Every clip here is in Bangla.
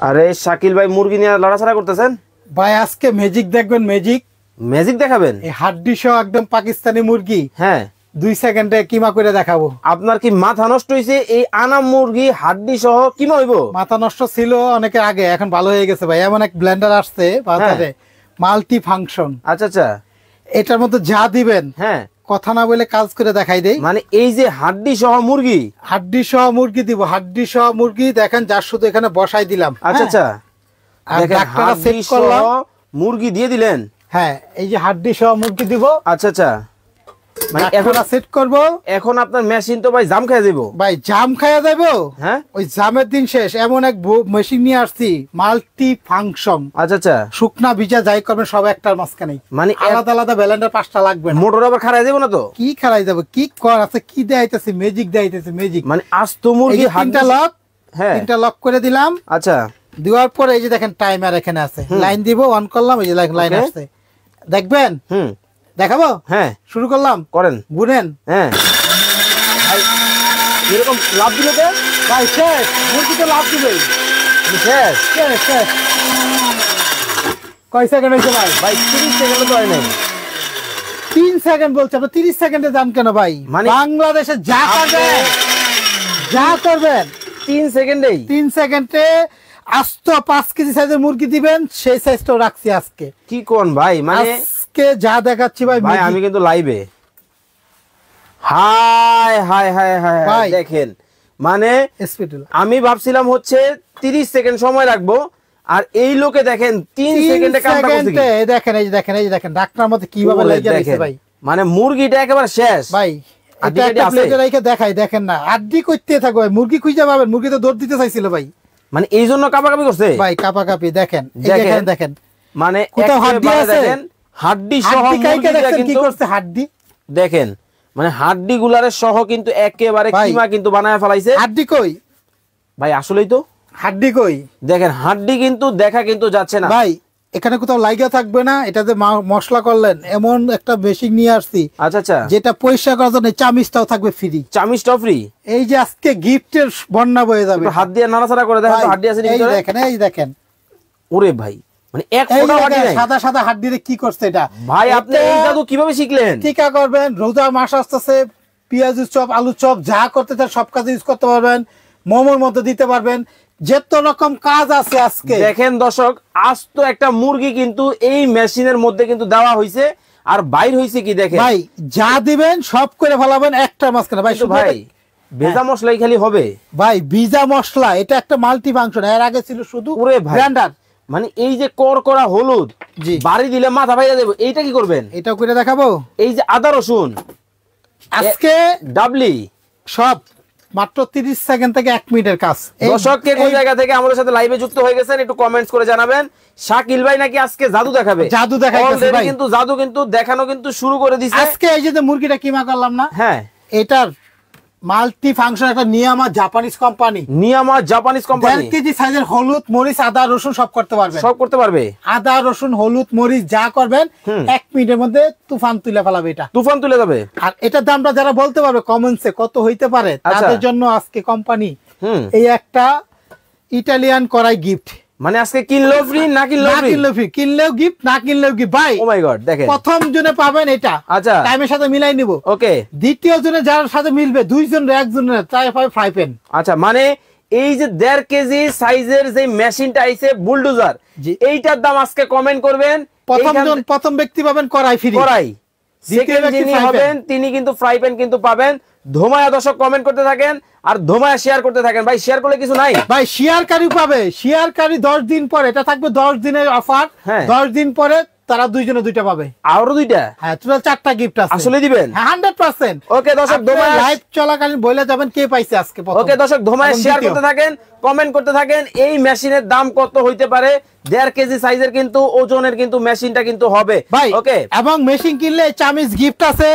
আরে শাকিল ভাই মুরগি নিয়ে লড়াছাড়া করতেছেন ভাই? আজকে ম্যাজিক দেখবেন। ম্যাজিক দেখাবেন? এই হাড্ডি সহ একদম পাকিস্তানি মুরগি। হ্যাঁ, 2 সেকেন্ডে কিমা করে দেখাবো। আপনার কি মাথা নষ্ট হইছে? এই আনাম মুরগি হাড্ডি সহ কিমা হইবো? মাথা নষ্ট ছিল অনেকের আগে, এখন ভালো হয়ে গেছে ভাই। এমন এক ব্লেন্ডার আসছে বাজারে, মাল্টি ফাংশন। আচ্ছা আচ্ছা, এটার মধ্যে যা দিবেন, হ্যাঁ, কথা না বলে কাজ করে দেখাই দেই। মানে এই যে হাড্ডি সহ মুরগি, হাড্ডি সহ মুরগি দিব। হাড্ডি সহ মুরগি দেখেন, যার শুধু এখানে বসাই দিলাম। আচ্ছা আচ্ছা, আর দেখেন ডাক্তাররা হাড্ডি সেট করলাম। সহ মুরগি দিয়ে দিলেন। হ্যাঁ, এই যে হাড্ডি সহ মুরগি দিব। আচ্ছা আচ্ছা, মানে এখন সেট করব। এখন আপনার মেশিন তো ভাই জাম খেয়ে যাবো ভাই। জাম খাইয়া যাবো? হ্যাঁ, ওই জামের দিন শেষ। এমন এক মেশিন নিয়ে আসছি, মাল্টি ফাংশন। আচ্ছা আচ্ছা, শুকনা ভিজা যাই করবেন সব একটার মাঝখানে। মানে আলাদা আলাদা ব্যালেন্ডার 5টা লাগবে না। মোটর আবার খারাপ যাবো না তো? কি খারাই যাবে? কি কর আছে, কি দেখাইতেছে? ম্যাজিক দেখাইতেছে, ম্যাজিক। মানে আস্ত মুরগি তিনটা লক। হ্যাঁ, 3টা লক করে দিলাম। আচ্ছা, দেওয়ার পরে এই যে দেখেন টাইমার এখানে আছে। লাইন দিব, অন করলাম, এই যে লাইন আসছে, দেখবেন। দেখাবো? হ্যাঁ, শুরু করলাম। করেন, গুনেন। হ্যাঁ ভাই, এরকম লাভ দিল কে ভাই? শেষ, মুরগি তো লাভ দিবেই। শেষ শেষ শেষ। কয় সেকেন্ড হয়েছে ভাই? ভাই 30 সেকেন্ড তো হয় নাই। 3 সেকেন্ড বলছে, আপনি 30 সেকেন্ডে যান কেন ভাই? মানে বাংলাদেশে যা করবেন, যা করবেন 3 সেকেন্ডেই। 3 সেকেন্ডে আস্ত 5 কেজি সাইজের মুরগি দিবেন। সেই সাইজটাও রাখছি আজকে। কি কোন ভাই? মানে আজকে যা দেখাচ্ছি ভাই, ভাই আমি কিন্তু লাইভে। হাই হাই হাই হাই ভাই দেখেন, মানে স্পিডুল। আমি ভাবছিলাম হচ্ছে 30 সেকেন্ড সময় রাখবো, আর এই লোকে দেখেন 3 সেকেন্ডে কামটা করছে কি? দেখেন, এই যে দেখেন, এই যে দেখেন ডাক্তার মতে কিভাবে লাগিয়ে দিয়েছে ভাই। মানে মুরগিটা একেবারে শেষ ভাই। এটা একটা প্লেটে রেখে দেখাই, দেখেন না আড্ডি করতে থাকবে ভাই। মুরগি খুঁজে পাবেন, মুরগি তো দৌড় দিতে চাইছিল ভাই। মানে এই জন্য কাপাকাপি করছে ভাই, কাপাকাপি। দেখেন, দেখেন দেখেন, মানে কোথাও হাড্ডি আছে? হাড্ডি সহ মুরগিটা কি করছে? হাড্ডি দেখেন, মানে হাড্ডি গুলারে সহ কিন্তু একেবারে কিমা কিন্তু বানায় ফেলাইছে। হাড্ডি কই ভাই? আসলেই তো হাড্ডি কই? দেখেন হাড্ডি কিন্তু দেখা কিন্তু যাচ্ছে না ভাই। এখানে কোথাও লাইগা থাকবে না। এটা যে মশলা করলেন, এমন একটা মেশিন নিয়ে আসছি। আচ্ছা আচ্ছা, যেটা পরিষ্কার করার জন্য চামিচটাও থাকবে ফ্রি। চামিচটাও ফ্রি। এই যে আজকে গিফটের বন্যা বয়ে যাবে। হাত দিয়ে নাড়াচাড়া করে দেখেন তো, হাড্ডি আছে নাকি? এই দেখেন, এই দেখেন। ওরে ভাই, মানে এক ফোঁটা হাড্ডি নাই। সাদা সাদা হাড্ডি দিয়ে কি করছে এটা? ভাই আপনি এই জাদু কিভাবে শিখলেন? টিকা করবেন, রোজা মাস আসতেছে, পেঁয়াজু চপ, আলু চপ যা করতে চান সব কাজে ইউজ করতে পারবেন। মোমোর মধ্যে দিতে পারবেন। যত রকম কাজ আছে আজকে। দেখেন দর্শক, আস্ত একটা মুরগি কিন্তু এই মেশিনের মধ্যে কিন্তু দেওয়া হয়েছে, আর বাইর হয়েছে কি দেখেন ভাই। যা দিবেন সব করে ফেলাবেন একটা মাঝখানে ভাই। ভাই ভেজা মশলাই খালি হবে ভাই, ভিজা মশলা। এটা একটা মাল্টি ফাংশন। এর আগে ছিল শুধু ব্লেন্ডার। মানে এই যে কড়কড়া হলুদ বাড়ি দিলে মাথা ভাইয়া দেব, এইটা কি করবেন? এটাও করে দেখাবো। এই যে আদা রসুন আজকে ডাবলি সব মাত্র 30 সেকেন্ড থেকে 1 মিনিটের কাজ। দর্শক কে কোন জায়গা থেকে আমাদের সাথে লাইভে যুক্ত হয়ে গেছেন একটু কমেন্টস করে জানাবেন। শাকিল ভাই নাকি আজকে জাদু দেখাবে? জাদু দেখাইতেছে ভাই। কিন্তু জাদু কিন্তু দেখানো কিন্তু শুরু করে দিয়েছে আজকে। এই যে মুরগিটা কিমা করলাম না? হ্যাঁ, এটার মাল্টি ফাংশন একটা নিয়ামা জাপানিজ কোম্পানি। 1.5 কেজি সাইজের হলুদ মরিচ আদা রসুন সব করতে পারবে। সব করতে পারবে। আদা রসুন হলুদ মরিচ যা করবেন 1 মিনিটের মধ্যে তুফান তুলে ফেলাবে। এটা তুফান তুলে যাবে। আর এটার দামটা যারা বলতে পারবে কমেন্টসে কত হইতে পারে, তাদের জন্য আজকে কোম্পানি এই একটা ইটালিয়ান কড়াই গিফট। মানে আজকে কিনলেও ফ্রি, না কিনলেও ফ্রি। কিনলেও গিফট, না কিনলেও গিফট ভাই। ও মাই গড, দেখেন প্রথম জনে পাবেন এটা। আচ্ছা, টাইমের সাথে মিলাই নিব। ওকে। দ্বিতীয় জনে যার সাথে মিলবে, 2 জন একজনের তাই পাবে ফ্রাই প্যান। আচ্ছা, মানে এই যে 1.5 কেজি সাইজের যে মেশিনটা আইছে বুলডোজার, এইটার দাম আজকে কমেন্ট করবেন। প্রথম ব্যক্তি পাবেন কড়াই ফ্রি। কড়াই। সেকেন্ড যিনি হবেন তিনি কিন্তু ফ্রাই প্যান কিন্তু পাবেন। ধোমায়া দর্শক কমেন্ট করতে থাকেন, আর ধোমায়া শেয়ার করতে থাকেন। ভাই শেয়ার করলে কিছু নাই ভাই, শেয়ারকারী পাবে। শেয়ারকারী 10 দিন পরে, এটা থাকবে 10 দিনের অফার। 10 দিন পরে তারা 2 জনে 2টা পাবে। আরো 2টা? হ্যাঁ, টোটাল 4টা গিফট আছে। আসলে দিবেন? 100%। ওকে দর্শক, ধোমায়া লাইভ চলাকালীন বলে যাবেন কে পাইছে আজকে প্রথম। ওকে দর্শক, ধোমায়া শেয়ার করতে থাকেন, কমেন্ট করতে থাকেন। এই মেশিনের দাম কত হইতে পারে? 1.5 কেজি সাইজের কিন্তু ওজনের কিন্তু মেশিনটা কিন্তু হবে ভাই। ওকে, এবং মেশিন কিনলে চামিচ গিফট আছে।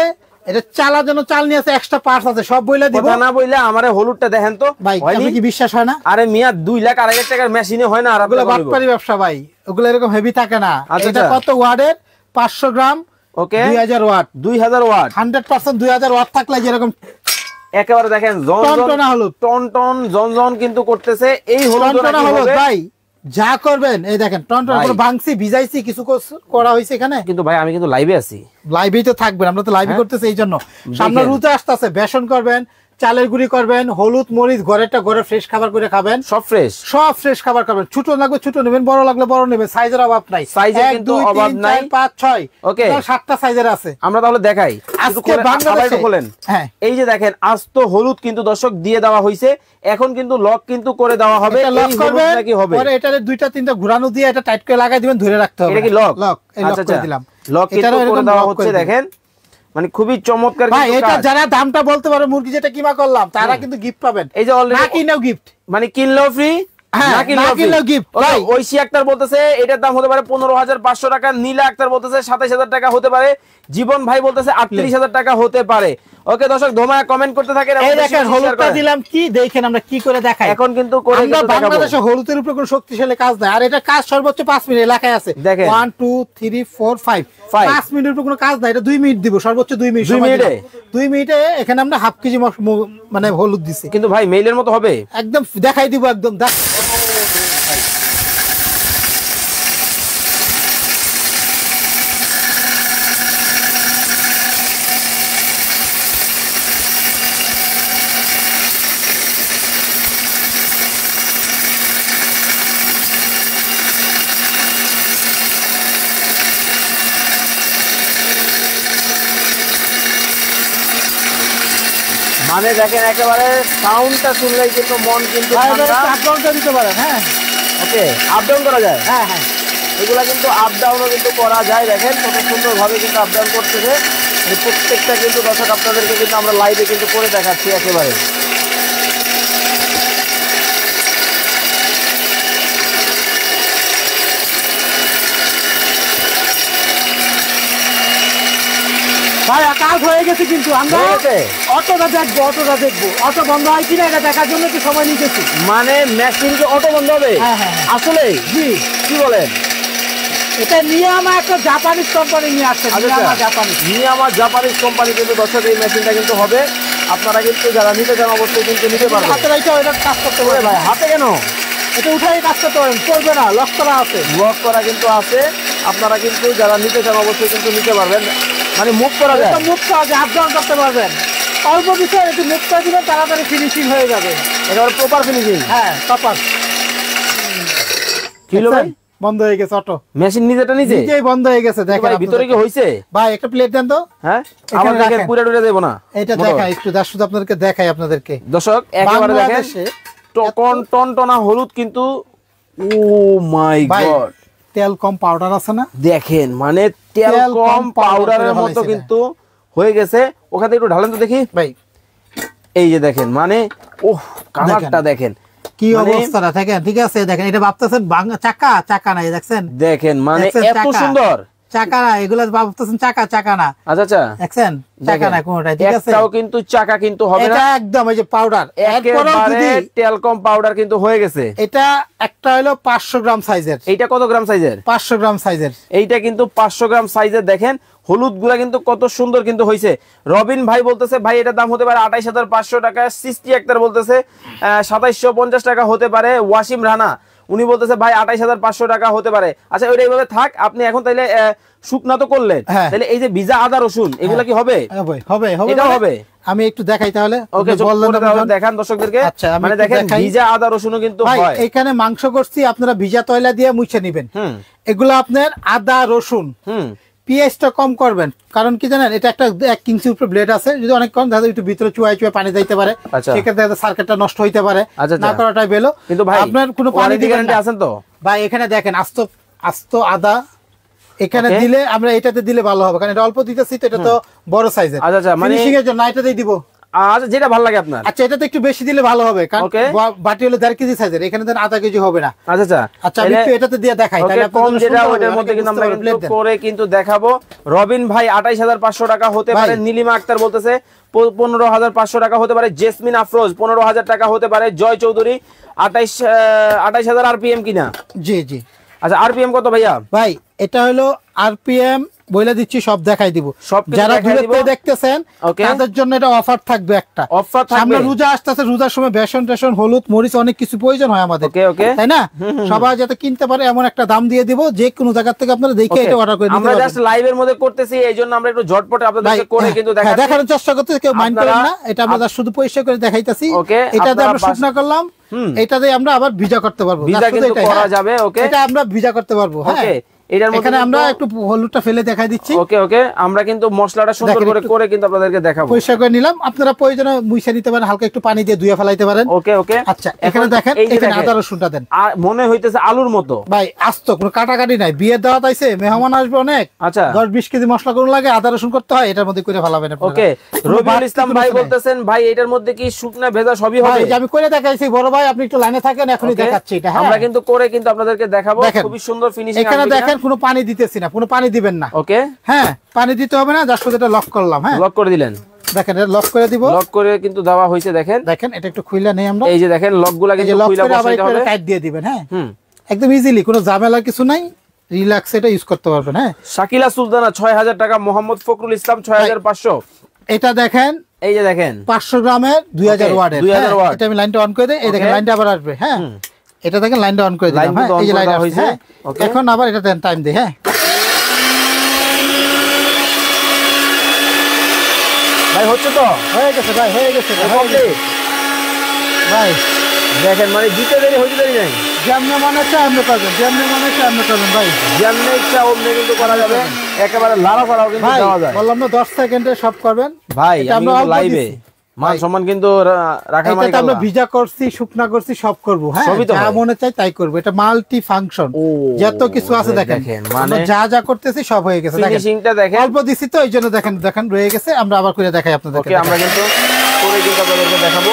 এটা চালার জন্য চাল নিয়ে আছে, এক্সট্রা পার্টস আছে, সব বইলা দিব। কথা না বইলে আমারে হলুদটা দেখেন তো ভাই, আপনি কি বিশ্বাস হয় না? আরে মিয়া 2 লাখ 2.5 টাকার মেশিনে হয় না। আর ওগুলো বাটপারি ব্যবসা ভাই, ওগুলো এরকম হেভি থাকে না। এটা কত ওয়াটের? 500 গ্রাম। ওকে, 2000 ওয়াট। 2000 ওয়াট। 100% 2000 ওয়াট থাকলে যেরকম একেবারে দেখেন টনটনা হলুদ, টন টন জন জন কিন্তু করতেছে। এই হলুদ ভাই যা করবেন এই দেখেন টন টন করে ভাঙছি ভিজাইছি কিছু করা হয়েছে এখানে কিন্তু ভাই আমি কিন্তু লাইভে আছি, লাইভেই তো থাকবেন, আমরা তো লাইভে করতেছি এই জন্য। সামনে রুতে আসতেছে, বেসন করবেন, চালের গুঁড়ি করবেন, হলুদ মরিচ ঘরেরটা ঘরে ফ্রেশ খাবার করে খাবেন, সব ফ্রেশ খাবার খাবেন। ছোট লাগবে ছোট নেবেন, বড় লাগলে বড় নেবেন, সাইজের অভাব নাই, সাইজের কিন্তু অভাব নাই। 5 6 ওকে 7টা সাইজের আছে। আমরা তাহলে দেখাই আজকে বাংলাদেশে বলেন। হ্যাঁ এই যে দেখেন আস্ত হলুদ কিন্তু দর্শক দিয়ে দেওয়া হয়েছে, এখন কিন্তু লক কিন্তু করে দেওয়া হবে। লক করবেন নাকি হবে পরে এটারে দুইটা তিনটা ঘোরানো দিয়ে এটা টাইট করে লাগাই দিবেন, ধরে রাখতে হবে। এটা কি লক? লক এই লক করে দিলাম, লক কিন্তু করে দেওয়া হচ্ছে দেখেন, মানে খুবই চমৎকার ভাই। কিন্তু এটা কাজ। যারা দামটা বলতে পারে মুরগি যেটা কিমা করলাম তারা কিন্তু গিফট পাবেন। এই যে অলরেডি না কিনেও গিফট, মানে কিনলেও ফ্রি, হ্যাঁ, না কিনলেও gift, ফ্রি। ভাই। ঐশী আক্তার বলতেছে এটার দাম হতে পারে 15,500 টাকা, নীলা আক্তার বলতেছে 27,000 টাকা হতে পারে, জীবন ভাই বলতেছে 38,000 টাকা হতে পারে। ওকে দর্শক ধোমায় কমেন্ট করতে থাকেন। এই দেখেন হলুদটা দিলাম, কি দেখেন আমরা কি করে দেখাই। এখন কিন্তু করে আমরা কিন্তু দেখাবো। বাংলাদেশে হলুদের উপর কোনো শক্তিশালী কাজ নাই, আর এটা কাজ সর্বোচ্চ 5 মিনিট এলাকায় আছে। দেখেন 1 2 3 4 5 5 মিনিটের উপর কোনো কাজ নাই, এটা 2 মিনিট দিব, সর্বোচ্চ 2 মিনিট 2 মিনিটে? 2 মিনিটে এখানে আমরা হাফ কেজি মানে হলুদ দিছি। কিন্তু ভাই মেইলের মতো হবে একদম দেখাই দিব, একদম দেখ। মানে দেখেন একেবারে সাউন্ডটা শুনলেই কিন্তু মন কিন্তু আপলোডটা দিতে পারেন। হ্যাঁ ওকে আপ ডাউন করা যায়, হ্যাঁ হ্যাঁ এগুলা কিন্তু আপ ডাউনও কিন্তু করা যায়। দেখেন কত সুন্দরভাবে কিন্তু আপ ডাউন করতেছে, মানে প্রত্যেকটা কিন্তু দর্শক আপনাদেরকে কিন্তু আমরা লাইভে কিন্তু করে দেখাচ্ছি একেবারে। ভাই কাজ হয়ে গেছে, কিন্তু আমরা হয়ে গেছে? অটোটা দেখবো অটো বন্ধ হয় কিনা এটা দেখার জন্য একটু সময় নিতেছি। মানে মেশিন কি অটো বন্ধ হবে? হ্যাঁ হ্যাঁ হ্যাঁ। আসলে জি কি বলেন? এটা নিয়ে আমার একটা জাপানিজ কোম্পানি নিয়ে আসছে, নিয়ামা জাপানিজ কোম্পানি কিন্তু দর্শক এই মেশিনটা কিন্তু হবে। আপনারা কিন্তু যারা নিতে চান অবশ্যই কিন্তু নিতে পারবেন। হাতে রাইখা এটা কাজ করতে পারে ভাই হাতে কেন? এটা উঠাই কাজ করতে পারেন, করবে না, লক করা আছে, লক করা কিন্তু আছে। আপনারা কিন্তু যারা নিতে চান অবশ্যই কিন্তু নিতে পারবেন, মানে মুভ করা যায়, মুভ করা যায়, আপ ডাউন করতে পারবেন। অল্প বিষয় একটু মুভ করে দিবেন, তাড়াতাড়ি ফিনিশিং হয়ে যাবে, একেবারে প্রপার ফিনিশিং। হ্যাঁ প্রপার। কি হলো ভাই? বন্ধ হয়ে গেছে অটো, মেশিন নিজেই বন্ধ হয়ে গেছে। দেখেন ভাই ভিতরে কি হইছে? ভাই একটা প্লেট দেন তো। হ্যাঁ আমার দেখেন পুরো টুরে দেব না, এটা দেখাই একটু, শুধু আপনাদেরকে দেখাই আপনাদেরকে। দর্শক একেবারে দেখেন টনটনা হলুদ কিন্তু। ও মাই গড, তেল কম পাউডার আছে না, দেখেন মানে তেল কম পাউডারের মতো কিন্তু হয়ে গেছে। ওখান থেকে একটু ঢালেন তো দেখি ভাই। এই যে দেখেন মানে ওহ কালারটা দেখেন কি অবস্থাটা, দেখেন ঠিক আছে। দেখেন এটা ভাবতেছেন চাকা নাই, দেখছেন দেখেন মানে এত সুন্দর চাকা না, এগুলা ভাবতেছেন চাকা না। আচ্ছা আচ্ছা দেখছেন চাকা না কোনটাই, ঠিক আছে। একটাও কিন্তু চাকা কিন্তু হবে না, এটা একদম এই যে পাউডার, একেবারে তেল কম পাউডার কিন্তু হয়ে গেছে। এটা একটা হলো 500 গ্রাম সাইজের। এইটা কত গ্রাম সাইজের? 500 গ্রাম সাইজের। এইটা কিন্তু 500 গ্রাম সাইজের। দেখেন হলুদ গুলা কিন্তু কত সুন্দর কিন্তু হয়েছে। রবিন ভাই বলতেছে ভাই এটার দাম হতে পারে 28,500 টাকা। সৃষ্টি আক্তার বলতেছে 2750 টাকা হতে পারে। ওয়াসিম রানা উনি বলতেছে ভাই 28,500 টাকা হতে পারে। আচ্ছা ওইটা এইভাবে থাক, আপনি এখন তাইলে শুকনা তো করলেন, তাহলে এই যে ভিজা আদা রসুন এগুলা কি হবে? হবে এটাও হবে। আমি একটু দেখাই তাহলে। ওকে দেখান দর্শকদেরকে। মানে দেখেন ভিজা আদা রসুনও কিন্তু হয়। এখানে মাংস করছি, আপনারা ভিজা তয়লা দিয়ে মুছে নেবেন। এগুলো আপনার আদা রসুন, পিএইচটা কম করবেন, কারণ কি জানেন এটা একটা 1 ইঞ্চি উপরে ব্লেড আছে, যদি অনেক কম তাহলে একটু ভিতরে চুয়ায় পানি যাইতে পারে, সেক্ষেত্রে সার্কিটটা নষ্ট হইতে পারে, না করাটাই ভালো। কিন্তু ভাই আপনার কোনো পানি গ্যারান্টি আছেন তো? ভাই এখানে দেখেন আস্ত আদা এখানে দিলে, আমরা এটাতে দিলে ভালো হবে, কারণ এটা অল্প দিতেছি তো, এটা তো বড় সাইজের। আচ্ছা মানে ফিনিশিং এর জন্য এটাতেই দিব। আচ্ছা যেটা ভালো লাগে আপনার। আচ্ছা এটাতে একটু বেশি দিলে ভালো হবে, কারণ বাটি হলো 1.5 কেজি সাইজের, এখানে দেন আধা কেজি হবে না। আচ্ছা আমি একটু এটাতে দিয়ে দেখাই, তাহলে কম যেটা ওটার মধ্যে কিন্তু আমরা একটু করে কিন্তু দেখাবো। রবিন ভাই 28,500 টাকা হতে পারে। নীলিমা আক্তার বলতেছে 15,500 টাকা হতে পারে। জেসমিন আফরোজ 15,000 টাকা হতে পারে। জয় চৌধুরী 28,000 আরপিএম কিনা? জি জি। আচ্ছা আরপিএম কত ভাইয়া? ভাই এটা হলো আরপিএম বলে দিচ্ছি, সব দেখাই দিব। সবকিছু যারা দেখাই দূরে দিব। থেকে দেখতেছেন Okay. তাদের জন্য এটা অফার থাকবে একটা। অফার থাকবে। সামনে রোজা আসতেছে, রোজার সময় বেসন টেসন হলুদ মরিচ অনেক কিছু প্রয়োজন হয় আমাদের, ওকে ওকে। তাই না? সবাই যাতে কিনতে পারে এমন একটা দাম দিয়ে দিব, যে কোনো জায়গা থেকে আপনারা দেখে Okay. এটা অর্ডার করে নিতে আমরা পারবেন। জাস্ট লাইভের মধ্যে করতেছি, এইজন্য আমরা একটু ঝটপটে আপনাদেরকে করে কিন্তু হ্যাঁ, দেখাচ্ছি। দেখানোর চেষ্টা করতে কেউ মাইন্ড করেন আপনারা- না, এটা আমরা just শুধু পরিষ্কার করে দেখাইতাছি। Okay, এটাতে আপনারা আমরা শুকনা করলাম, এটাতে আমরা আবার ভিজা করতে পারবো। ভিজা Just শুধু কিন্তু এটাই, করা হ্যাঁ। যাবে, okay? এটা আমরা ভিজা করতে পারবো, হ্যাঁ। ওকে, এটার মধ্যে এখানে আমরা কিন্তু- একটু হলুদটা ফেলে দেখাই দিচ্ছি। ওকে ওকে, আমরা কিন্তু মশলাটা সুন্দর দেখেন করে একটু- করে কিন্তু আপনাদেরকে দেখাবো। পরিষ্কার করে নিলাম, আপনারা প্রয়োজনে মুছে নিতে পারেন, হালকা একটু পানি দিয়ে ধুয়ে ফেলাইতে পারেন। ওকে ওকে। আচ্ছা, এখানে এখন দেখেন, এই যে এখানে দেখেন, আদা রসুনটা দেন। আর মনে হইতেছে আলুর মতো ভাই আস্ত, কোনো কাটাকাটি নাই, বিয়ের দাওয়াত আইছে, মেহমান আসবে অনেক, আচ্ছা 10-20 কেজি মশলা করুন লাগে, আদা রসুন করতে হয়, এটার মধ্যে করে ফেলাবেন আপনারা। ওকে। কোনো রবিউল বাড়তি ইসলাম কোনো ভাই কিছু নাই। বলতেছেন ভাই এটার মধ্যে কি শুকনা ভেজা সবই ভাই, হবে? এই যে আমি করে দেখাইছি বড় ভাই, আপনি একটু লাইনে থাকেন, এখনই Okay? দেখাচ্ছি এটা, হ্যাঁ। আমরা কিন্তু করে কিন্তু আপনাদেরকে দেখাবো, দেখেন। খুবই সুন্দর ফিনিশিং। এখানে দেখেন কোনো পানি দিতেছি না, কোনো পানি দিবেন না, ওকে, হ্যাঁ, পানি দিতে হবে না, জাস্ট এটা লক করলাম, হ্যাঁ। লক করে দিলেন। দেখেন এটা লক করে দিব, লক করে কিন্তু দেওয়া হয়েছে, দেখেন দেখেন এটা একটু খুইলা নেই আমরা, এই যে দেখেন লকগুলা এই যে কিন্তু লক খুইলা করে আবার বসাইতে একটু হবে। টাইট দিয়ে দিবেন, হ্যাঁ। হুম। একদম ইজিলি, কোনো ঝামেলা কিছু নাই, রিল্যাক্স এটা ইউজ করতে পারবেন, হ্যাঁ। শাকিলা সুলতানা 6000 টাকা, মোহাম্মদ ফখরুল ইসলাম 6500। এটা দেখেন এই যে দেখেন 500 গ্রামের 2000 Okay, ওয়াটের, 2000 ওয়াট। এটা আমি লাইনটা অন করে দেই, এই দেখেন Okay. লাইনটা আবার আসবে, হ্যাঁ। এটা দেখেন লাইনটা অন করে লাইন দিলাম, হ্যাঁ, কিন্তু on এই যে করে লাইন দেওয়া আসছে, হয়েছে। হ্যাঁ। Okay. এখন আবার এটা দেন টাইম দেই, হ্যাঁ। ভাই হচ্ছে তো হয়ে গেছে ভাই, হয়ে গেছে ভাই, হয়ে গেছে। কমপ্লিট। ভাই দেখেন মানে দিতে দেরি হইতে দেরি নাই, যেমনি মনে হচ্ছে আপনি করবেন, যেমনি মনে হচ্ছে আপনি করবেন ভাই। যেমনি ইচ্ছা অমনি কিন্তু করা যাবে, একেবারে লাড়া ফাড়াও কিন্তু ভাই দেওয়া যায়। বললাম না 10 সেকেন্ডে সব করবেন। ভাই এটা আমি আমরা অল্প লাইভে দিছি। মান সম্মান কিন্তু রাখার মানে এটাতে আমরা ভিজা করছি, শুকনা করছি, সব করব, হ্যাঁ। সবই তো যা হয়। মনে চাই তাই করব, এটা মাল্টি ফাংশন, ও, যত কিছু আছে দেখেন, মানে আমরা যা যা করতেছি সব হয়ে গেছে, দেখেন ফিনিশিংটা দেখেন। অল্প দিছি তো এইজন্য দেখেন, দেখেন রয়ে গেছে, আমরা আবার করে দেখাই আপনাদেরকে। ওকে, আমরা কিন্তু করে কিন্তু আপনাদেরকে দেখাবো।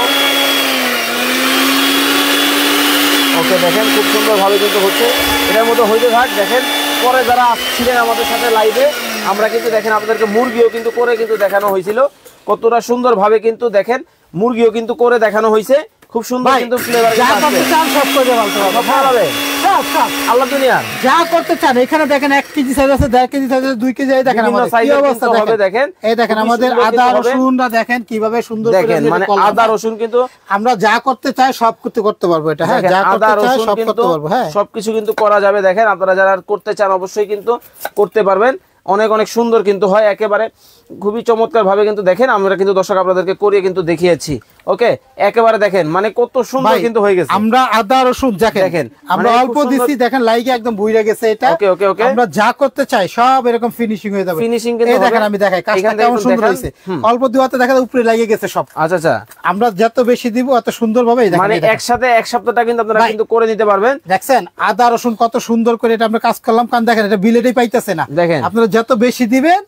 ওকে, দেখেন খুব সুন্দর ভাবে কিন্তু হচ্ছে, এটার মধ্যে হইতে থাক। দেখেন পরে যারা আসছিলেন আমাদের সাথে লাইভে, আমরা কিন্তু দেখেন আপনাদেরকে মুরগিও কিন্তু করে কিন্তু দেখানো হয়েছিল, কতটা সুন্দর ভাবে কিন্তু দেখেন মুরগিও কিন্তু করে দেখানো হয়েছে, খুব সুন্দর ভাই কিন্তু ফ্লেভার যা করতে চান সব করে বলতে পারবো, ভালো হবে সব সব আল্লাহ দুনিয়া। যা করতে চান, এখানে দেখেন 1 কেজি সাইজ আছে, 1.5 কেজি সাইজ আছে, 2 কেজি, এই দেখেন বিভিন্ন আমাদের কি সাইজের অবস্থা কিন্তু হবে, দেখেন এই দেখেন খুবই আমাদের সুন্দর আদা কিন্তু হবে। রসুনটা দেখেন কিভাবে সুন্দর করে দেখেন যেটা মানে করলাম, আদা হ্যাঁ। রসুন কিন্তু আমরা যা করতে চাই সব করতে পারবো, এটা, হ্যাঁ, দেখেন যা আদা করতে চাই রসুন সব কিন্তু করতে পারবো, হ্যাঁ। সবকিছু কিন্তু করা যাবে। দেখেন আপনারা যারা করতে চান অবশ্যই কিন্তু করতে পারবেন, অনেক অনেক সুন্দর কিন্তু হয়, একেবারে খুবই চমৎকার ভাবে কিন্তু দেখেন আমরা কিন্তু দর্শক আপনাদেরকে করিয়ে কিন্তু দেখিয়েছি। ওকে, একেবারে দেখেন মানে কত সুন্দর ভাই, কিন্তু হয়ে গেছে। আমরা আদা রসুন দেখেন দেখেন, আমরা মানে অল্প খুব সুন্দর- দিছি, দেখেন লাইকে একদম বুইরা গেছে এটা। ওকে ওকে ওকে, আমরা যা করতে চাই সব এরকম ফিনিশিং হয়ে যাবে, ফিনিশিং কিন্তু এই দেখেন হবে। আমি দেখাই কাজটা এখান থেকে কেমন একটু সুন্দর দেখান। হয়েছে, অল্প দিওয়াতে দেখা যায় উপরে লাগিয়ে গেছে সব। আচ্ছা আচ্ছা, আমরা যত বেশি দিব অত সুন্দর ভাবে মানে একসাথে এক সপ্তাহটা কিন্তু আপনারা ভাই, কিন্তু করে নিতে পারবেন। দেখছেন আদা রসুন কত সুন্দর করে এটা আমরা কাজ করলাম, কারণ দেখেন এটা বিলেটেই পাইতেছে না, দেখেন আপনারা যত বেশি দিবেন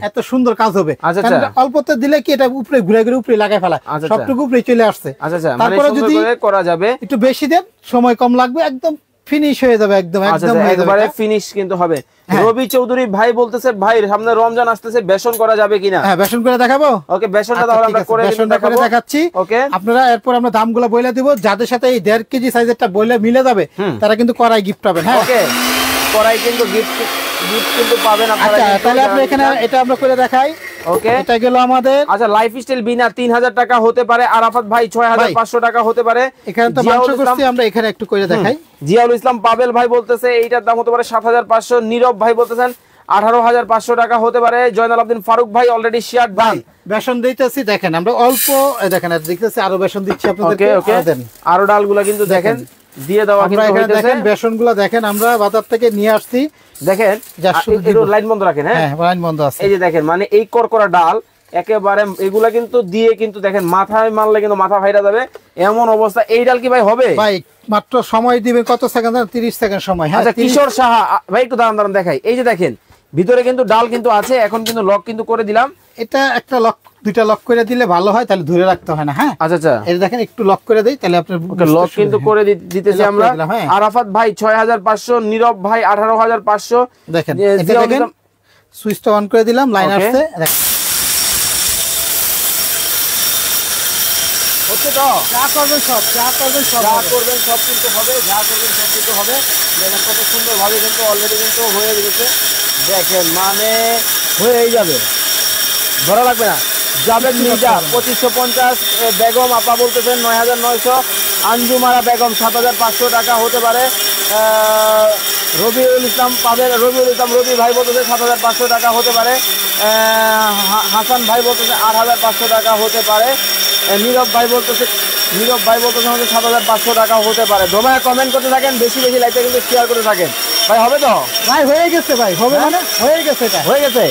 এত সুন্দর কাজ হবে। আচ্ছা, কারণ আচ্ছা। এটা অল্পতে দিলে কি এটা উপরে ঘুরে ঘুরে উপরে লাগাই ফেলা, আচ্ছা, সবটুকু উপরে চলে আসছে। আচ্ছা আচ্ছা, মানে তারপরে সুন্দর যদি করে করা যাবে। একটু বেশি দেন, সময় কম লাগবে, একদম ফিনিশ হয়ে যাবে, একদম আচ্ছা একদম আচ্ছা, হয়ে যাবে একবারে এটা। ফিনিশ কিন্তু হবে। হ্যাঁ। রবি চৌধুরী ভাই বলতেছে ভাই সামনে রমজান আসতেছে, বেসন করা যাবে কিনা? হ্যাঁ, বেসন করে দেখাবো। ওকে, বেসনটা আচ্ছা, তাহলে ঠিক আমরা আছে, করে কিন্তু বেসনটা করে দেখাবো। দেখাচ্ছি। ওকে, আপনারা এরপর আমরা দামগুলো বলে দিব, যাদের সাথে এই 1.5 কেজি সাইজেরটা বলে মিলে যাবে তারা কিন্তু কড়াই গিফট পাবেন, হ্যাঁ। ওকে, কড়াই কিন্তু গিফট কিন্তু পাবেন আপনারা। আচ্ছা, কিন্তু তাহলে আপনি যারা এখানে নিতে চান। এটা আমরা করে দেখাই। ওকে, এটা গেল আমাদের, আচ্ছা লাইফস্টাইল বিনা 3000 টাকা হতে পারে, আরাফাত ভাই 6500 টাকা হতে পারে। এখানে তো জিয়াউল মাংস ইসলাম- করছি, আমরা এখানে একটু করে দেখাই। জিয়াউল ইসলাম পাবেল ভাই বলতেছে এইটার দাম হতে পারে 7500। নীরব ভাই বলতেছেন 18500 টাকা হতে পারে। জয়নাল আব্দিন ফারুক ভাই অলরেডি শেয়ার ডান। বেসন দিতেছি, দেখেন আমরা অল্প, দেখেন আর দেখতেছি আরো বেসন দিচ্ছি আপনাদেরকে। ওকে ওকে, আরো দেন। আরো ডালগুলা কিন্তু দেখেন দিয়ে দেওয়া আমরা কিন্তু এখানে হইতেছে। দেখেন বেসনগুলো দেখেন আমরা বাজার থেকে নিয়ে আসছি, দেখেন যা শুধু একটু দিব। লাইন বন্ধ রাখেন, হ্যাঁ হ্যাঁ, লাইন বন্ধ আছে। এই যে দেখেন মানে এই করকরা ডাল একেবারে এগুলা কিন্তু দিয়ে কিন্তু দেখেন মাথায় মারলে কিন্তু মাথা ফাইটা যাবে এমন অবস্থা। এই ডাল কি ভাই হবে? ভাই মাত্র সময় দিবে কত সেকেন্ড? 30 সেকেন্ড সময়, হ্যাঁ। আচ্ছা 30 কিশোর সাহা ভাই একটু দাঁড়ান দাঁড়ান দেখাই। এই যে দেখেন ভিতরে কিন্তু ডাল কিন্তু আছে, এখন কিন্তু লক কিন্তু করে দিলাম। এটা একটা লক, দুইটা লক করে দিলে ভালো হয়, তাহলে ধরে রাখতে হয় না, হ্যাঁ। আচ্ছা আচ্ছা, এই দেখেন একটু লক করে দেই, তাহলে আপনি ওকে লক কিন্তু করে দিতেছি লক করে আমরা। দিলাম, হ্যাঁ। আরাফাত ভাই 6500, নীরব ভাই 18500। দেখেন যে এটা জিয়াউল দেখেন ইসলাম- সুইচটা অন করে দিলাম, লাইন Okay. আসছে, দেখেন। হচ্ছে তো যা করবেন সব, যা করবেন সব যা হবে। করবেন সব কিন্তু হবে, যা করবেন সব কিন্তু হবে। দেখেন কত সুন্দর ভাবে কিন্তু অলরেডি কিন্তু হয়ে গেছে। দেখেন মানে হয়ে যাবে, ধরা লাগবে না। জাভেদ মির্জা 2550, বেগম আপা বলতেছেন 9900, আঞ্জুমারা বেগম 7500 টাকা হতে পারে। রবিউল ইসলাম পাবেন, রবিউল ইসলাম রবি ভাই বলতেছে 7500 টাকা হতে পারে। হাসান ভাই বলতেছে 8500 টাকা হতে পারে। নীরব ভাই বলতেছে 7500 টাকা হতে পারে। ধোমায় কমেন্ট করতে থাকেন, বেশি বেশি লাইকটা কিন্তু শেয়ার করতে থাকেন। ভাই হবে তো? ভাই হয়ে গেছে ভাই, হবে মানে হয়ে গেছে, এটা হয়ে গেছে,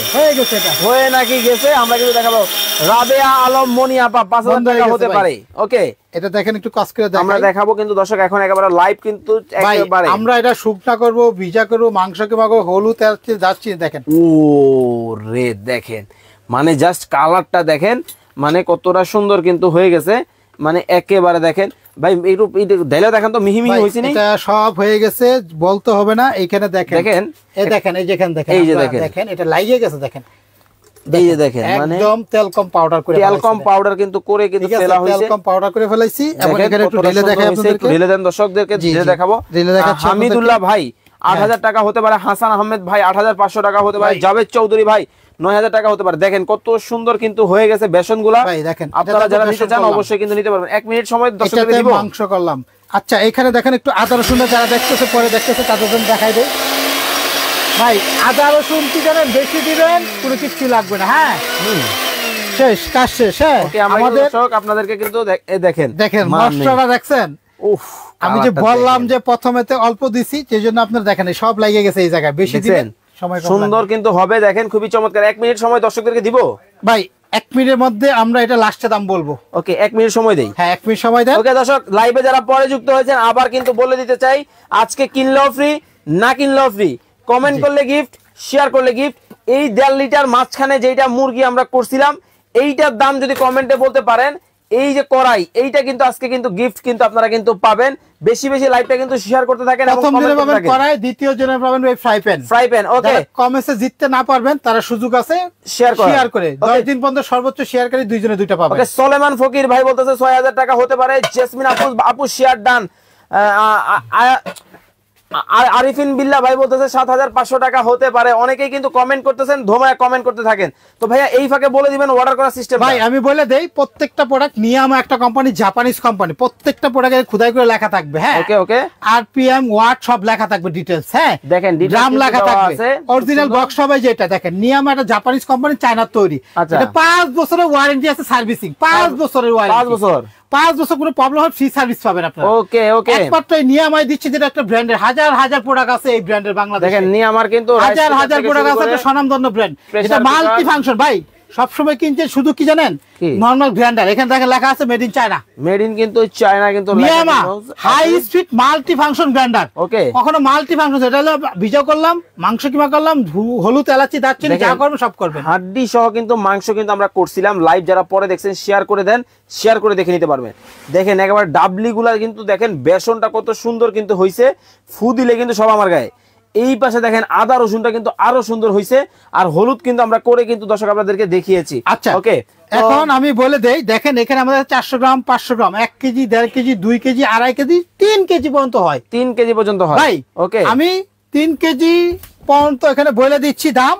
এটা হয়ে নাকি গেছে আমরা কিন্তু দেখাবো। রাবেয়া আলম মনি আপা 5000 টাকা হতে পারে। ওকে, এটা দেখেন একটু কাজ করে আমরা দেখাবো কিন্তু দর্শক এখন একেবারে লাইভ কিন্তু একেবারে আমরা এটা শুকনা করব, ভিজা করব, মাংসকে মাখবো, হলুদ যাচ্ছি দেখেন। ও রে দেখেন মানে জাস্ট কালারটা দেখেন মানে কতটা সুন্দর কিন্তু হয়ে গেছে, মানে একেবারে দেখেন ভাই একটু ঢেলে দেখেন তো মিহি মিহি হইছে না? এটা সব হয়ে গেছে বলতে হবে না, এইখানে দেখেন দেখেন এই দেখেন, এই যেখানে দেখেন, এই যে দেখেন এটা লাগিয়ে গেছে, দেখেন এই যে দেখেন মানে একদম তেল কম পাউডার করে, তেল কম পাউডার কিন্তু করে কিন্তু ফেলা হইছে, তেল কম পাউডার করে ফেলাইছি। এবং এখানে একটু ঢেলে দেখাই আপনাদেরকে, ঢেলে দেন দর্শকদেরকে, ঢেলে দেখাবো। হামিদুল্লাহ ভাই 8000 টাকা হতে পারে, হাসান আহমেদ ভাই 8500 টাকা হতে পারে, জাভেদ চৌধুরী ভাই 9000 টাকা হতে পারে। দেখেন কত সুন্দর কিন্তু হয়ে গেছে বেসনগুলা। আপনারা যারা নিতে চান অবশ্যই কিন্তু নিতে পারবেন। 1 মিনিট সময় দর্শকদের দিব। মাংস করলাম। আচ্ছা এখানে দেখেন একটু আদা রসুন, যারা দেখতেছে পরে দেখতেছে তাদের জন্য দেখাই দেই। ভাই আদা রসুন কি জানেন, বেশি দিবেন কোনো কিছু লাগবে না। হ্যাঁ শেষ, কাজ শেষ। হ্যাঁ আমাদের দর্শক আপনাদেরকে কিন্তু দেখেন দেখেন মশলাটা দেখছেন। উফ, আমি যে বললাম যে প্রথমেতে অল্প দিছি, সেজন্য আপনারা দেখেন সব লাগিয়ে গেছে এই জায়গায়, বেশি দিবেন সুন্দর কিন্তু হবে। দেখেন খুবই চমৎকার। 1 মিনিট সময় দর্শকদেরকে দিব ভাই, 1 মিনিটের মধ্যে আমরা এটা লাস্টে দাম বলবো। ওকে 1 মিনিট সময় দেই। হ্যাঁ 1 মিনিট সময় দেন। ওকে দর্শক লাইভে যারা পরে যুক্ত হয়েছেন আবার কিন্তু বলে দিতে চাই, আজকে কিনলেও ফ্রি, না কিনলেও ফ্রি, কমেন্ট করলে গিফট, শেয়ার করলে গিফট। এই 1.5 লিটার মাঝখানে যেটা মুরগি আমরা করছিলাম এইটার দাম যদি কমেন্টে বলতে পারেন, এই যে কড়াই এইটা কিন্তু আজকে কিন্তু গিফট কিন্তু আপনারা কিন্তু পাবেন। বেশি বেশি লাইভটা কিন্তু শেয়ার করতে থাকেন এবং প্রথম দিনে কমেন্ট পাবেন করতে থাকেন। কড়াই, দ্বিতীয় দিনে পাবেন ওই ফ্রাই প্যান। ওকে, কমেন্টে জিততে না পারবেন তারা সুযোগ আছে শেয়ার করে 10 দিন পর্যন্ত সর্বোচ্চ শেয়ার করে দুইজনে দুইটা পাবেন। ওকে, সুলেমান ফকির ভাই বলতেছে 6000 টাকা হতে পারে। জেসমিন আপু শেয়ার ডান। আরিফিন বিল্লাহ ভাই বলতেছে 7500 টাকা হতে পারে। অনেকেই কিন্তু কমেন্ট করতেছেন, ধোমায় কমেন্ট করতে থাকেন। তো ভাইয়া এই ফাঁকে বলে দিবেন অর্ডার করার সিস্টেম। ভাই আমি বলে দেই, প্রত্যেকটা প্রোডাক্ট নিয়ামা একটা কোম্পানি, জাপানিজ কোম্পানি, প্রত্যেকটা প্রোডাক্টে খোদাই করে লেখা থাকবে। হ্যাঁ ওকে ওকে, আরপিএম ওয়াট সব লেখা থাকবে, ডিটেইলস। হ্যাঁ দেখেন গ্রাম লেখা থাকবে, অরিজিনাল বক্স সবাই। যেটা দেখেন নিয়ামা একটা জাপানিজ কোম্পানি, চায়নার তৈরি। এটা 5 বছরের ওয়ারেন্টি আছে, সার্ভিসিং 5 বছরের ওয়ারেন্টি। 5 বছর কোনো প্রবলেম হয় ফ্রি সার্ভিস পাবেন আপনারা। ওকে ওকে, একমাত্র নিয়ামাই দিচ্ছে, যেটা একটা ব্র্যান্ডের হাজার হাজার প্রোডাক্ট আছে এই ব্র্যান্ডের বাংলাদেশে। দেখেন নিয়ামার কিন্তু হাজার হাজার প্রোডাক্ট আছে, একটা স্বনামধন্য ব্র্যান্ড। এটা মাল্টি ফাংশন ভাই, সবসময় কিনছে শুধু কি জানেন, নরমাল ব্র্যান্ডার। এখানে দেখেন লেখা আছে made in China, made in কিন্তু চায়না কিন্তু নিয়ামা হাই স্পিড মাল্টি ফাংশন ব্র্যান্ডার। ওকে, কখনো মাল্টি ফাংশন, এটা হলো ভিজা করলাম, মাংস কিমা করলাম, হলুদ এলাচি দারচিনি যা করবেন সব করবেন। হাড্ডি সহ কিন্তু মাংস কিন্তু আমরা করছিলাম। লাইভ যারা পরে দেখছেন শেয়ার করে দেন, শেয়ার করে দেখে নিতে পারবেন। দেখেন একেবারে ডাবলি গুলা কিন্তু দেখেন বেসনটা কত সুন্দর কিন্তু হইছে, ফু দিলে কিন্তু সব আমার গায়ে। এই পাশে দেখেন আদা রসুনটা কিন্তু আরো সুন্দর হইছে, আর হলুদ কিন্তু আমরা করে কিন্তু দর্শক আপনাদেরকে দেখিয়েছি। আচ্ছা ওকে, এখন আমি বলে দেই, দেখেন এখানে আমাদের 400 গ্রাম, 500 গ্রাম, 1 KG, 1.5 KG, 2 KG, 2.5 KG, 3 KG পর্যন্ত হয়। 3 কেজি পর্যন্ত হয় ভাই। ওকে, আমি 3 কেজি পর্যন্ত এখানে বলে দিচ্ছি দাম।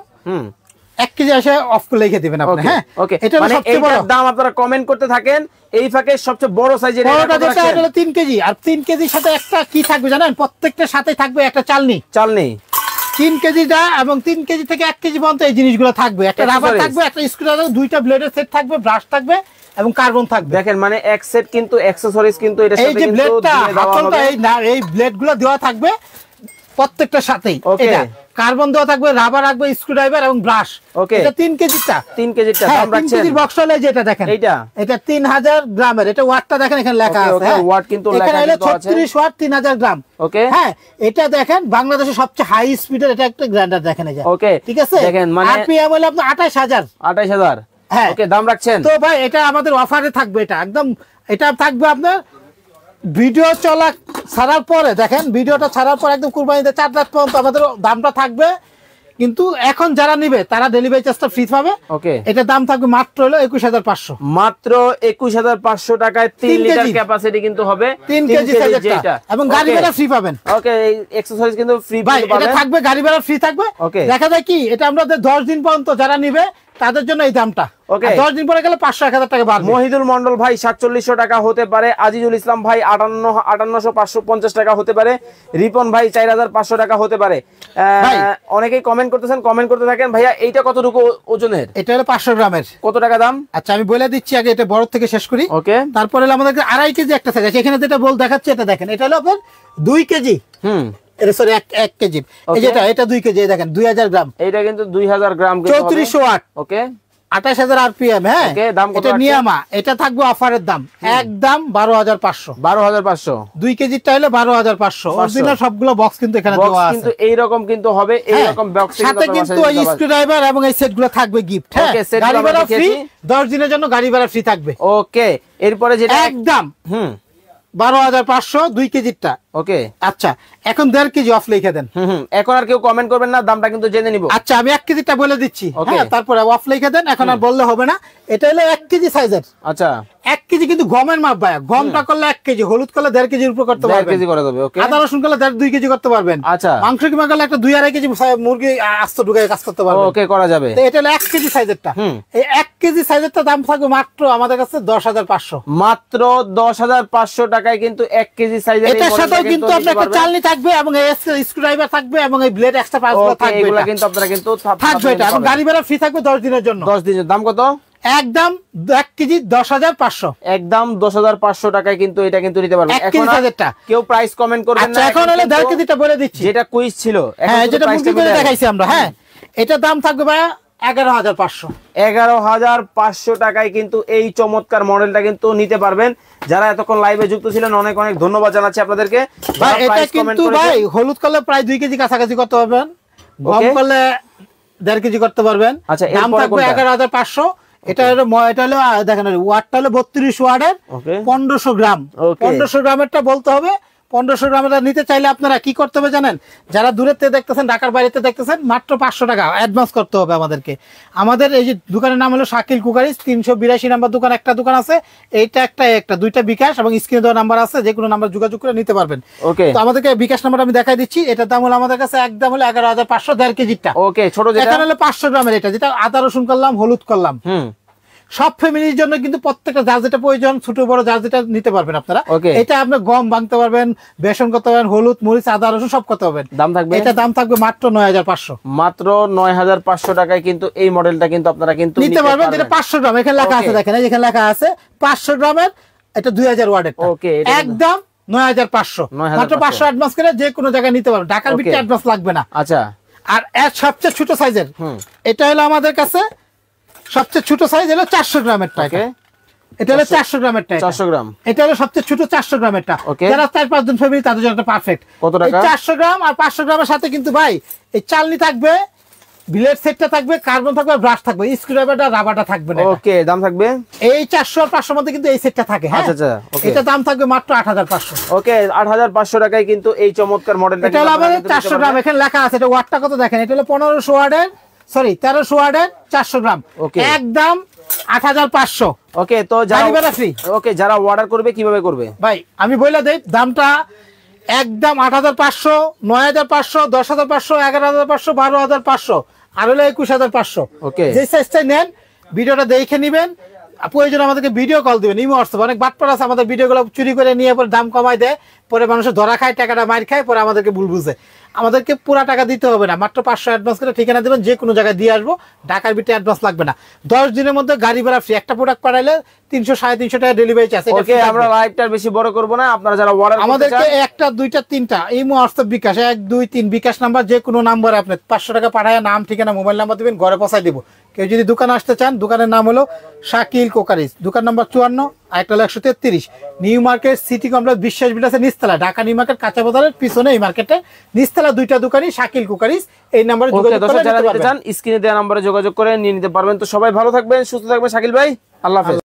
1 কেজি এসে অফ করে লিখে দিবেন আপনি। হ্যাঁ ওকে, এটা মানে এইটার দাম আপনারা কমেন্ট করতে থাকেন। এই ফাঁকে সবচেয়ে বড় সাইজের বড়টা যেটা হলো 3 কেজি, আর 3 কেজির সাথে একটা কি থাকবে জানেন, প্রত্যেকটার সাথে থাকবে একটা চালনি। 3 কেজিটা এবং 3 কেজি থেকে 1 কেজি পর্যন্ত এই জিনিসগুলো থাকবে। একটা রাবার থাকবে, একটা স্ক্রুড্রাইভার, 2টা ব্লেডের সেট থাকবে, ব্রাশ থাকবে এবং কার্বন থাকবে। দেখেন মানে এক সেট কিন্তু অ্যাকসেসরিজ কিন্তু এটার সাথে কিন্তু এই যে ব্লেডটা, হাতলটা, এই ব্লেডগুলো দেওয়া থাকবে প্রত্যেকটার সাথেই। এটা কার্বন দেওয়া থাকবে, রাবার রাখবে, স্ক্রুড্রাইভার এবং ব্রাশ। ওকে, এটা 3 কেজিটা। 3 কেজিটা দাম রাখছেন। 3 কেজির বক্স হলো যেটা দেখেন, এটা 3000 গ্রামের। এটা ওয়াটটা দেখেন এখানে লেখা আছে। হ্যাঁ ওয়াট কিন্তু লেখা আছে, এখানে 36 ওয়াট 3000 গ্রাম। ওকে, হ্যাঁ এটা দেখেন বাংলাদেশের সবচেয়ে হাই স্পিডের এটা একটা গ্রাইন্ডার দেখেন এই যে। ওকে ঠিক আছে, দেখেন মানে আরপিএম হলো আপনার 28000। হ্যাঁ ওকে, দাম রাখছেন তো ভাই। এটা আমাদের অফারে থাকবে, এটা একদম এটা থাকবে আপনার ভিডিও চলা ছাড়ার পরে। দেখেন ভিডিওটা ছাড়ার পর একদম কুরবানিতে 4 রাত পর্যন্ত আমাদের দামটা থাকবে কিন্তু এখন যারা নিবে তারা ডেলিভারি চার্জটা ফ্রি পাবে। ওকে, এটার দাম থাকবে মাত্র হলো 21500, মাত্র 21500 টাকায় 3 লিটার ক্যাপাসিটি কিন্তু হবে, 3 কেজি সাইজেরটা, এবং গাড়ি ভাড়া ফ্রি পাবেন। ওকে, এই এক্সেসরিজ কিন্তু ফ্রি ভাই, এটা থাকবে, গাড়ি ভাড়া ফ্রি থাকবে। ওকে, দেখা যায় কি এটা আমাদের 10 দিন পর্যন্ত যারা নিবে তাদের জন্য এই দামটা। ওকে, 10 দিন পরে গেলে 500-1000 টাকা বাড়বে। মহিদুল মন্ডল ভাই 4700 টাকা হতে পারে, আজিজুল ইসলাম ভাই 58550 টাকা হতে পারে, রিপন ভাই 4500 টাকা হতে পারে। অনেকেই কমেন্ট করতেছেন, কমেন্ট করতে থাকেন। ভাইয়া এইটা কতটুকু ওজনের? এটা হলো 500 গ্রামের। কত টাকা দাম? আচ্ছা আমি বলে দিচ্ছি, আগে এটা বড় থেকে শেষ করি। ওকে, তারপরে আমাদের 2.5 কেজি একটা সাইজ আছে। এখানে যেটা বল দেখাচ্ছে এটা দেখেন, এটা হলো আপনার 2 কেজি। এটা সরি 1 কেজি। এই যেটা, এটা 2 কেজি, এই দেখেন 2000 গ্রাম। এটা কিন্তু 2000 গ্রাম, 3400 ওয়াট। ওকে, 28000 আরপিএম। হ্যাঁ, এটা নিয়ামা। এটা থাকবে অফারের দাম, একদম 12500। 12500। 2 কেজিটা হলো 12500। অরিজিনাল সবগুলো বক্স কিন্তু এখানে দেওয়া আছে। কিন্তু এই রকম কিন্তু হবে, এই রকম বক্স সাথে কিন্তু ওই স্ক্রুড্রাইভার এবং এই সেটগুলো থাকবে গিফট। হ্যাঁ, গাড়ি ভাড়া ফ্রি, 10 দিনের জন্য গাড়ি ভাড়া ফ্রি থাকবে। ওকে, এরপরে যেটা একদম 12500 2 কেজিটা। ওকে, আচ্ছা এখন 1.5 কেজি অফ লিখে দেন। এখন আর কেউ কমেন্ট করবেন না, দামটা কিন্তু জেনে নিব। আচ্ছা আমি 1 কেজিটা বলে দিচ্ছি, হ্যাঁ, তারপরে অফ লিখে দেন, এখন আর বললে হবে না। এটা হলো 1 কেজি সাইজের। আচ্ছা, 1 কেজি কিন্তু গমের মাপ ভাই, গমটা করলে 1 কেজি, হলুদ করলে 1.5 কেজির উপর করতে পারবেন, 1.5 কেজি করে দেবে। ওকে, আদা রসুন করলে 2 কেজি করতে পারবেন। আচ্ছা, মাংস কিমা করলে একটা 2-2.5 কেজি মুরগি আস্ত ঢুকায় কাজ করতে পারবেন। ওকে, করা যাবে। তো এটা হলো 1 কেজি সাইজেরটা। এই 1 কেজি সাইজেরটা দাম থাকবে মাত্র আমাদের কাছে 10500। মাত্র 10500 টাকায় কিন্তু 1 কেজি সাইজের। এটার সাথে কিন্তু আপনার একটা চালনি থাকবে এবং এই স্ক্রুড্রাইভার থাকবে এবং এই ব্লেড এক্সট্রা পার্টসগুলো থাকবে। এগুলো কিন্তু আপনারা কিন্তু থাকবে এটা, এবং গাড়ি ভাড়া ফ্রি থাকবে 10 দিনের জন্য। 10 দিনের। দাম কত? একদম 1 কেজি 10500। একদম 10500 টাকায় কিন্তু এটা কিন্তু নিতে পারবেন। এখন কেউ প্রাইস কমেন্ট করবেন না। আচ্ছা এখন হলো 1.5 কেজিটা বলে দিচ্ছি, যেটা কুইজ ছিল, হ্যাঁ, যেটা মুরগি করে দেখাইছি আমরা। হ্যাঁ, এটা দাম থাকবে ভাই 11500। 11500 টাকায় কিন্তু এই চমৎকার মডেলটা কিন্তু নিতে পারবেন। যারা এতক্ষণ লাইভে যুক্ত ছিলেন অনেক অনেক ধন্যবাদ জানাচ্ছি আপনাদেরকে। ভাই এটা কিন্তু ভাই হলুদ করলে প্রায় 2 কেজি কাছাকাছি করতে পারবেন, গম করলে 1.5 কেজি করতে পারবেন। আচ্ছা, দাম থাকবে 11500। এটা হলো দেখেন ওয়াটটা হলো 32 ওয়াটের, 1500 গ্রাম। 1500 গ্রামেরটা বলতে হবে। 1500 গ্রামের নিতে চাইলে আপনারা কি করতে হবে জানেন? যারা দূরের থেকে দেখতেছেন, ঢাকার বাইরেতে দেখতেছেন, মাত্র 500 টাকা অ্যাডভান্স করতে হবে আমাদেরকে। আমাদের এই যে দোকানের নাম হলো শাকিল কুকারিজ, 382 নাম্বার দোকান, একটা দোকান আছে, এইটা একটা দুইটা বিকাশ এবং স্ক্রিনে দেওয়া নাম্বার আছে, যে কোনো নাম্বার যোগাযোগ করে নিতে পারবেন। ওকে, তো আমাদেরকে বিকাশ নাম্বার আমি দেখাই দিচ্ছি। এটার দাম হলো আমাদের কাছে একদম হলো 11500 1.5 কেজিটা। ওকে, ছোট যেটা এখানে হলো 500 গ্রামের, এটা যেটা আদা রসুন করলাম, হলুদ করলাম। সব ফ্যামিলির জন্য কিন্তু প্রত্যেকটা যার যেটা প্রয়োজন, ছোট বড় যার যেটা নিতে পারবেন আপনারা। এটা আপনি গম ভাঙতে পারবেন, বেসন করতে পারবেন, হলুদ মরিচ আদা রসুন সব করতে পারবেন। দাম থাকবে, এটা দাম থাকবে মাত্র 9500। মাত্র 9500 টাকায় কিন্তু এই মডেলটা কিন্তু আপনারা কিন্তু নিতে পারবেন। যেটা 500 গ্রাম, এখানে লেখা আছে, দেখেন এই এখানে লেখা আছে 500 গ্রামের, এটা 2000 ওয়াটের। ওকে, একদম 9500। মাত্র 500 অ্যাডভান্স করে যে কোনো জায়গায় নিতে পারবেন, ঢাকার ভিতরে অ্যাডভান্স লাগবে না। আচ্ছা, আর এর সবচেয়ে ছোট সাইজের এটা হলো আমাদের কাছে সবচেয়ে ছোট সাইজ হলো 400 গ্রামের টাকা। এটা হলো 400 গ্রামের টাকা, 400 গ্রাম। এটা হলো সবচেয়ে ছোট 400 গ্রামের টাকা। যারা 4-5 জন ফ্যামিলি তাদের জন্য পারফেক্ট। কত টাকা? 400 গ্রাম আর 500 গ্রামের সাথে কিন্তু ভাই এই চালনি থাকবে, ব্লেড সেটটা থাকবে, কার্বন থাকবে, ব্রাশ থাকবে, স্ক্রুড্রাইভারটা রাবারটা থাকবে না। ওকে, দাম থাকবে এই 400 আর 500 মধ্যে কিন্তু এই সেটটা থাকে। হ্যাঁ, আচ্ছা, ওকে, এটা দাম থাকবে মাত্র 8500। ওকে, 8500 টাকায় কিন্তু এই চমৎকার মডেলটা এটা হলো আমাদের 400 গ্রাম, এখানে লেখা আছে। এটা ওয়াটটা কত দেখেন, এটা হলো 1500 ওয়াটের, সরি 1300 ওয়াটের 400 গ্রাম। একদম 8500। ওকে, তো যারা অর্ডার করবে কিভাবে করবে ভাই আমি বলে দেই দামটা, একদম 8500, 9500, 10500, 11500, 12500 আর হলো 21500। যে সাইজটাই নেন ভিডিওটা দেখে নেবেন, প্রয়োজন আমাদেরকে ভিডিও কল দিবেন, ইমো হোয়াটসঅ্যাপ। অনেক বাটপার আছে আমাদের ভিডিওগুলো চুরি করে নিয়ে পরে দাম কমায় দেয়, পরে মানুষের ধরা খায়, টাকাটা মার খায়, পরে আমাদেরকে ভুল বুঝে। আমাদেরকে পুরা টাকা দিতে হবে না, মাত্র 500 অ্যাডভান্স করে ঠিকানা দেবেন, যে কোনো জায়গায় দিয়ে আসবো, ঢাকার ভিতরে অ্যাডভান্স লাগবে না। 10 দিনের মধ্যে গাড়ি ভাড়া ফ্রি। একটা প্রোডাক্ট পাঠাইলে 300-350 টাকা ডেলিভারি চার্জ। ওকে, আমরা লাইভটা বেশি বড় করব না। আপনারা যারা অর্ডার করতে চান আমাদেরকে 1টা 2টা 3টা ইমো হোয়াটসঅ্যাপ বিকাশ 1 2 3 বিকাশ নাম্বার, যে কোনো নাম্বারে আপনি 500 টাকা পাঠায় নাম ঠিকানা মোবাইল নাম্বার দিবেন, ঘরে পৌঁছায় দিব। কেউ যদি দোকানে আসতে চান, দোকানের নাম হলো শাকিল কোকারিজ, দোকান নাম্বার 54, আরেকটা হলো 133, নিউ মার্কেট সিটি কমপ্লেক্স, বিশ্বাস বিলাসের নিচতলা, ঢাকা নিউ মার্কেট কাঁচা বাজারের পিছনে এই মার্কেটে নিচতলা 2টা দোকানই শাকিল কোকারিজ। এই নাম্বারে যোগাযোগ করে যারা নিতে চান স্ক্রিনে দেওয়া নম্বরে যোগাযোগ করে নিয়ে নিতে পারবেন। তো সবাই ভালো থাকবেন, সুস্থ থাকবেন। শাকিল ভাই, আল্লাহ হাফেজ।